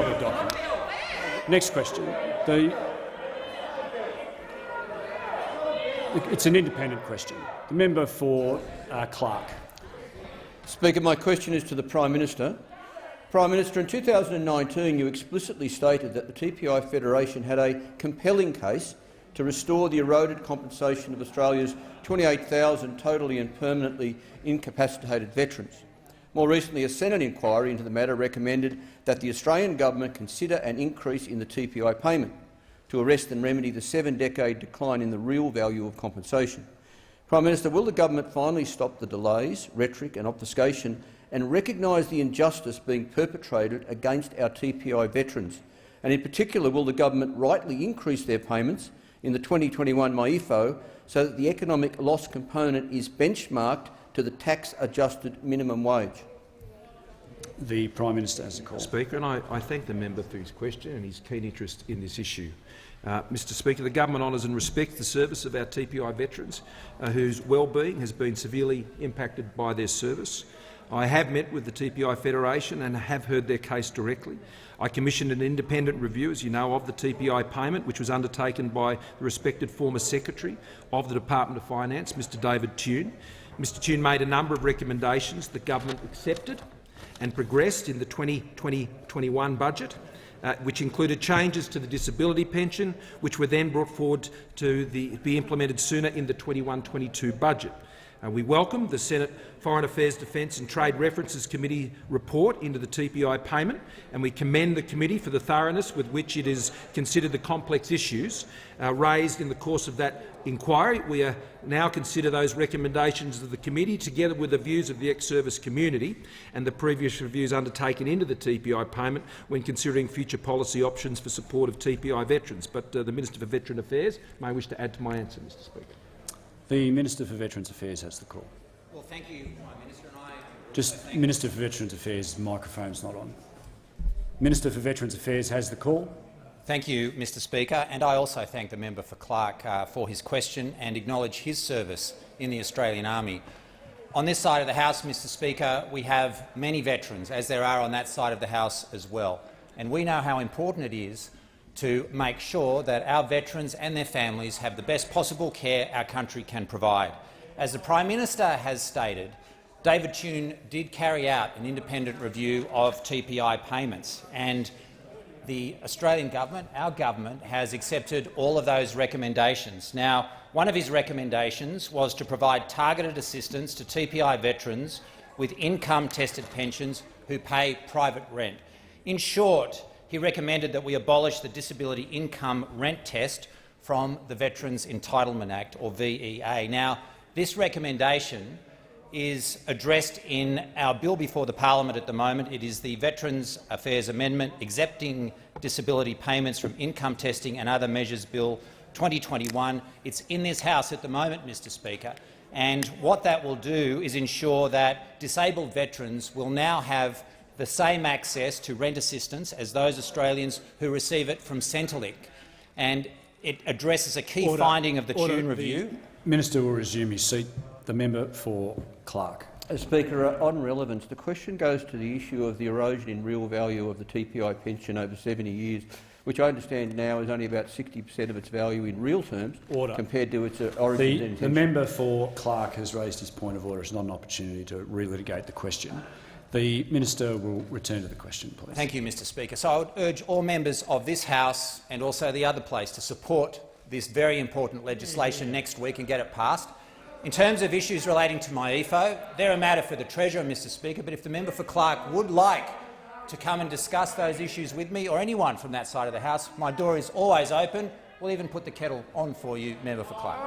public document. Next question. It's an independent question. The member for Clark. Speaker, my question is to the Prime Minister. Prime Minister, in 2019 you explicitly stated that the TPI Federation had a compelling case to restore the eroded compensation of Australia's 28,000 totally and permanently incapacitated veterans. More recently, a Senate inquiry into the matter recommended that the Australian government consider an increase in the TPI payment to arrest and remedy the 7-decade decline in the real value of compensation. Prime Minister, will the government finally stop the delays, rhetoric and obfuscation and recognise the injustice being perpetrated against our TPI veterans? And in particular, will the government rightly increase their payments in the 2021 MYEFO so that the economic loss component is benchmarked to the tax-adjusted minimum wage? The Prime Minister has the call. Speaker, and I thank the member for his question and his keen interest in this issue. Mr Speaker, the government honours and respects the service of our TPI veterans, whose well-being has been severely impacted by their service. I have met with the TPI Federation and have heard their case directly. I commissioned an independent review, as you know, of the TPI payment, which was undertaken by the respected former Secretary of the Department of Finance, Mr David Tune. Mr Tune made a number of recommendations that government accepted and progressed in the 2020-21 budget, which included changes to the disability pension, which were then brought forward to be implemented sooner in the 21-22 budget. We welcome the Senate Foreign Affairs, Defence and Trade References Committee report into the TPI payment, and we commend the committee for the thoroughness with which it has considered the complex issues raised in the course of that inquiry. We now consider those recommendations of the committee together with the views of the ex-service community and the previous reviews undertaken into the TPI payment when considering future policy options for support of TPI veterans. But the Minister for Veteran Affairs may wish to add to my answer, Mr Speaker. The Minister for Veterans Affairs has the call. Well, thank you, Prime Minister. Just Minister for Veterans Affairs' microphone's not on. Minister for Veterans Affairs has the call. Thank you, Mr Speaker, and I also thank the member for Clark for his question and acknowledge his service in the Australian Army. On this side of the House, Mr Speaker, we have many veterans, as there are on that side of the House as well, and we know how important it is to make sure that our veterans and their families have the best possible care our country can provide. As the Prime Minister has stated, David Tune did carry out an independent review of TPI payments, and the Australian government, our government, has accepted all of those recommendations. Now, one of his recommendations was to provide targeted assistance to TPI veterans with income-tested pensions who pay private rent. In short, he recommended that we abolish the Disability Income Rent Test from the Veterans Entitlement Act, or VEA. Now, this recommendation is addressed in our bill before the parliament at the moment. It is the Veterans Affairs Amendment Exempting Disability Payments from Income Testing and Other Measures Bill 2021. It's in this House at the moment, Mr Speaker, and what that will do is ensure that disabled veterans will now have the same access to rent assistance as those Australians who receive it from Centrelink. And it addresses a key finding of the Tune review. The Minister will resume his seat. The member for Clark. Speaker, on relevance, the question goes to the issue of the erosion in real value of the TPI pension over 70 years, which I understand now is only about 60% of its value in real terms compared to its origins. The member for Clark has raised his point of order. It's not an opportunity to relitigate the question. The Minister will return to the question, please. Thank you, Mr Speaker. So I would urge all members of this House and also the other place to support this very important legislation next week and get it passed. In terms of issues relating to MYEFO, they're a matter for the Treasurer, Mr Speaker, but if the member for Clark would like to come and discuss those issues with me or anyone from that side of the House, my door is always open. We'll even put the kettle on for you, member for Clark.